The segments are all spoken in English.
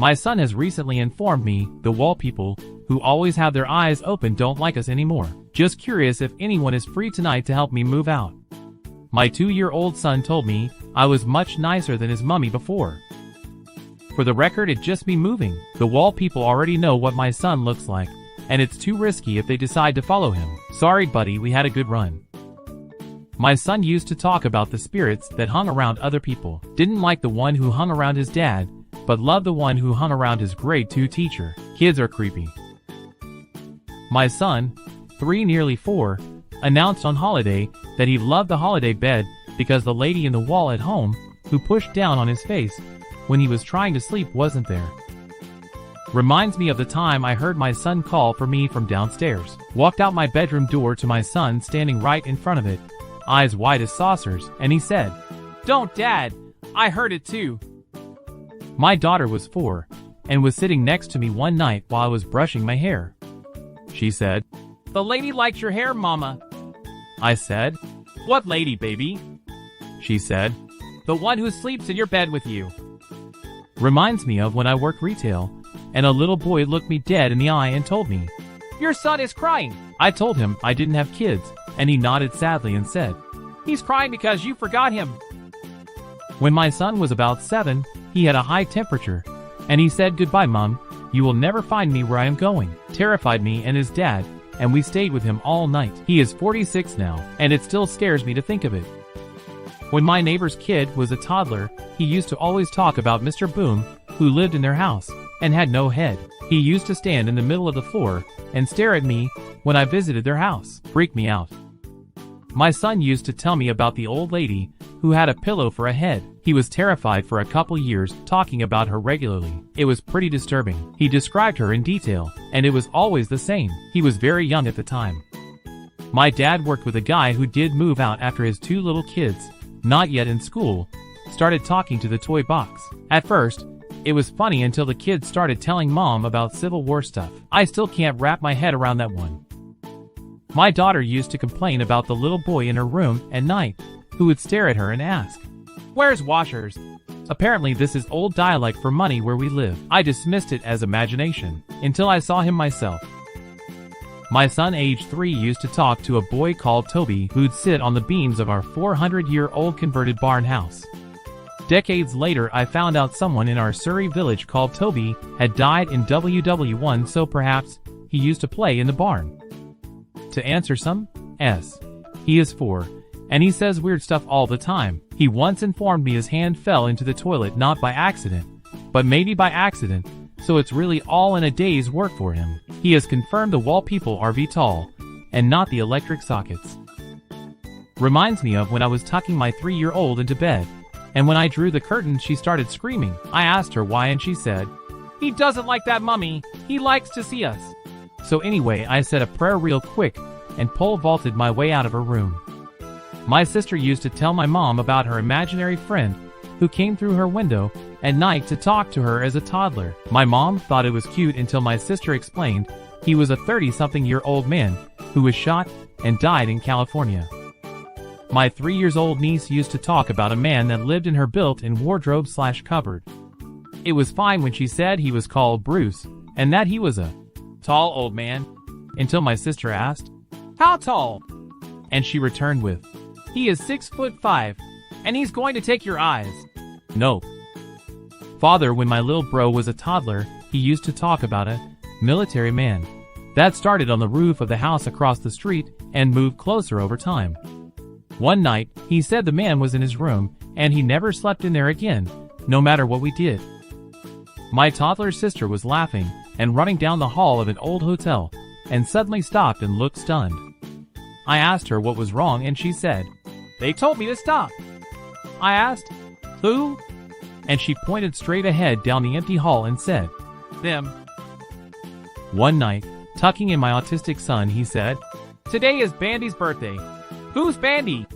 My son has recently informed me the wall people who always have their eyes open don't like us anymore. Just curious if anyone is free tonight to help me move out. My 2-year-old son told me I was much nicer than his mummy before. For the record, it's just me moving. The wall people already know what my son looks like, and it's too risky if they decide to follow him. Sorry buddy, we had a good run. My son used to talk about the spirits that hung around other people. Didn't like the one who hung around his dad, but loved the one who hung around his grade 2 teacher. Kids are creepy. My son, 3 nearly 4, announced on holiday that he loved the holiday bed because the lady in the wall at home who pushed down on his face when he was trying to sleep wasn't there. Reminds me of the time I heard my son call for me from downstairs. Walked out my bedroom door to my son standing right in front of it, eyes wide as saucers, and he said, "Don't, Dad, I heard it too." My daughter was 4 and was sitting next to me one night while I was brushing my hair. She said, "The lady likes your hair, Mama." I said, "What lady, baby?" She said, "The one who sleeps in your bed with you." Reminds me of when I worked retail, and a little boy looked me dead in the eye and told me, "Your son is crying." I told him I didn't have kids, and he nodded sadly and said, "He's crying because you forgot him." When my son was about 7, he had a high temperature, and he said, "Goodbye, Mom, you will never find me where I am going." Terrified me and his dad, and we stayed with him all night. He is 46 now, and it still scares me to think of it. When my neighbor's kid was a toddler, he used to always talk about Mr. Boom, who lived in their house, and had no head. He used to stand in the middle of the floor and stare at me when I visited their house. Freaked me out. My son used to tell me about the old lady who had a pillow for a head. He was terrified for a couple years, talking about her regularly. It was pretty disturbing. He described her in detail, and it was always the same. He was very young at the time. My dad worked with a guy who did move out after his 2 little kids, not yet in school, started talking to the toy box. At first, it was funny until the kids started telling Mom about Civil War stuff. I still can't wrap my head around that one. My daughter used to complain about the little boy in her room at night, who would stare at her and ask, "Where's washers?" Apparently this is old dialect for money where we live. I dismissed it as imagination, until I saw him myself. My son age 3 used to talk to a boy called Toby who'd sit on the beams of our 400-year-old converted barn house. Decades later I found out someone in our Surrey village called Toby had died in WW1, so perhaps he used to play in the barn. To answer some S. He is 4, and he says weird stuff all the time. He once informed me his hand fell into the toilet not by accident, but maybe by accident, so it's really all in a day's work for him. He has confirmed the wall people are Vital, and not the electric sockets. Reminds me of when I was tucking my 3-year-old into bed, and when I drew the curtain she started screaming. I asked her why and she said, "He doesn't like that, Mummy. He likes to see us." So anyway, I said a prayer real quick and pole vaulted my way out of her room. My sister used to tell my mom about her imaginary friend who came through her window at night to talk to her as a toddler. My mom thought it was cute until my sister explained he was a 30-something-year-old man who was shot and died in California. My 3-year-old niece used to talk about a man that lived in her built-in wardrobe/cupboard. It was fine when she said he was called Bruce and that he was a tall old man, until my sister asked, "How tall?" And she returned with, "He is 6'5", and he's going to take your eyes." Nope. Father, when my little bro was a toddler, he used to talk about a military man that started on the roof of the house across the street and moved closer over time. One night, he said the man was in his room, and he never slept in there again, no matter what we did. My toddler sister was laughing and running down the hall of an old hotel, and suddenly stopped and looked stunned. I asked her what was wrong and she said, "They told me to stop." I asked, "Who?" And she pointed straight ahead down the empty hall and said, "Them." One night, tucking in my autistic son, he said, "Today is Bandy's birthday." "Who's Bandy?"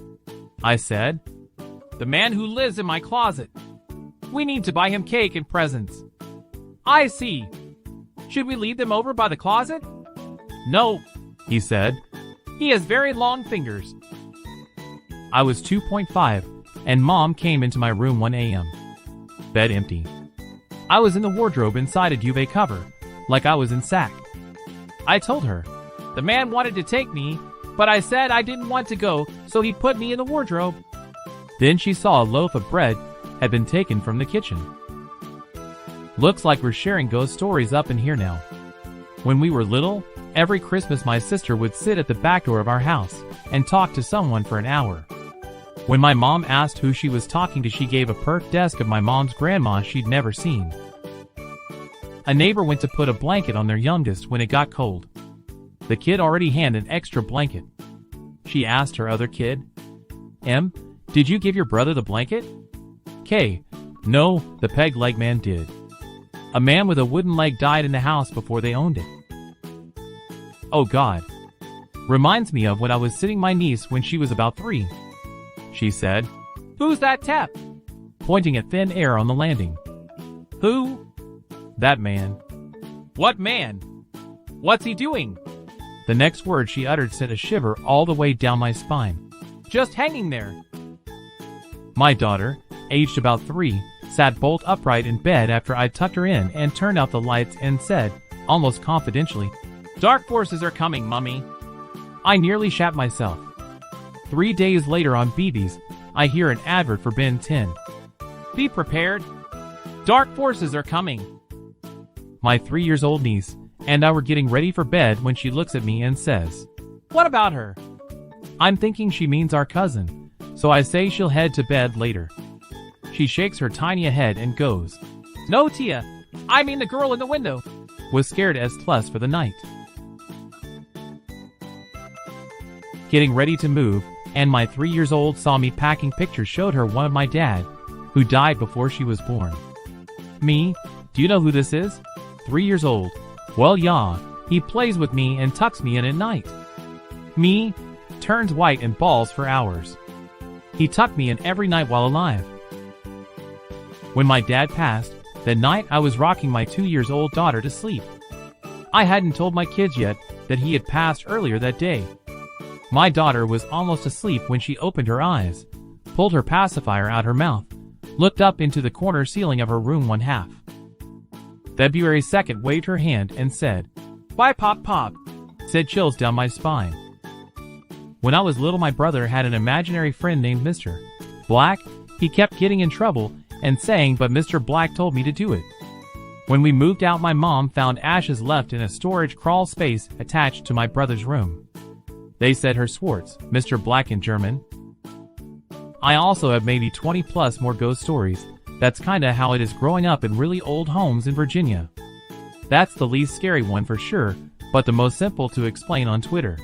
I said, "The man who lives in my closet. We need to buy him cake and presents." "I see. Should we leave them over by the closet?" "No," he said. "He has very long fingers." I was 2.5, and Mom came into my room 1 a.m. Bed empty. I was in the wardrobe inside a duvet cover, like I was in sack. I told her. The man wanted to take me, but I said I didn't want to go, so he put me in the wardrobe. Then she saw a loaf of bread had been taken from the kitchen. Looks like we're sharing ghost stories up in here now. When we were little, every Christmas my sister would sit at the back door of our house and talk to someone for an hour. When my mom asked who she was talking to, she gave a perked desk of my mom's grandma she'd never seen. A neighbor went to put a blanket on their youngest when it got cold. The kid already had an extra blanket. She asked her other kid, "M, did you give your brother the blanket?" K, "No, the peg leg man did. A man with a wooden leg died in the house before they owned it." Oh God. Reminds me of when I was sitting my niece when she was about 3. She said, "Who's that tap?" pointing at thin air on the landing. "Who?" "That man." "What man? What's he doing?" The next word she uttered sent a shiver all the way down my spine. "Just hanging there." My daughter, aged about 3, sat bolt upright in bed after I tucked her in and turned out the lights and said, almost confidentially, "Dark forces are coming, Mummy." I nearly shat myself. 3 days later on BB's, I hear an advert for Ben 10. "Be prepared. Dark forces are coming." My 3-year-old niece and I were getting ready for bed when she looks at me and says, "What about her?" I'm thinking she means our cousin, so I say she'll head to bed later. She shakes her tiny head and goes, "No, Tia, I mean the girl in the window." Was scared as plus for the night. Getting ready to move, and my 3-year-old saw me packing pictures showed her one of my dad, who died before she was born. Me, "Do you know who this is?" 3 years old. "Well, yeah, he plays with me and tucks me in at night." Me, turns white and bawls for hours. He tucked me in every night while alive. When my dad passed, that night I was rocking my 2-year-old daughter to sleep. I hadn't told my kids yet that he had passed earlier that day. My daughter was almost asleep when she opened her eyes, pulled her pacifier out her mouth, looked up into the corner ceiling of her room 1/2. February 2nd waved her hand and said, "Bye, Pop Pop," said chills down my spine. When I was little, my brother had an imaginary friend named Mr. Black. He kept getting in trouble and saying, "But Mr. Black told me to do it." When we moved out, my mom found ashes left in a storage crawl space attached to my brother's room. They said Herr Schwarz, Mr. Black in German. I also have maybe 20 plus more ghost stories. That's kinda how it is growing up in really old homes in Virginia. That's the least scary one for sure, but the most simple to explain on Twitter.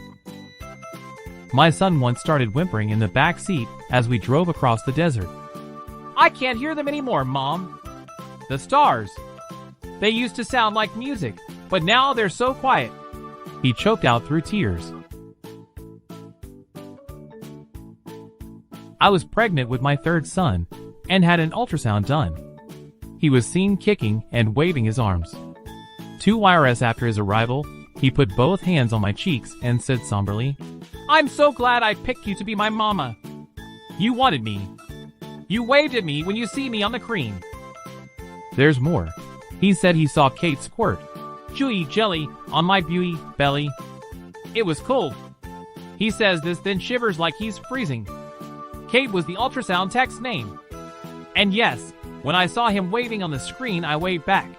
My son once started whimpering in the back seat as we drove across the desert. "I can't hear them anymore, Mom. The stars. They used to sound like music, but now they're so quiet." He choked out through tears. I was pregnant with my 3rd son and had an ultrasound done. He was seen kicking and waving his arms. 2 hours after his arrival, he put both hands on my cheeks and said somberly, "I'm so glad I picked you to be my mama. You wanted me. You waved at me when you see me on the cream." There's more. He said he saw Kate squirt chewy jelly on my beauty belly. It was cold. He says this then shivers like he's freezing. Kate was the ultrasound tech's name. And yes, when I saw him waving on the screen, I waved back.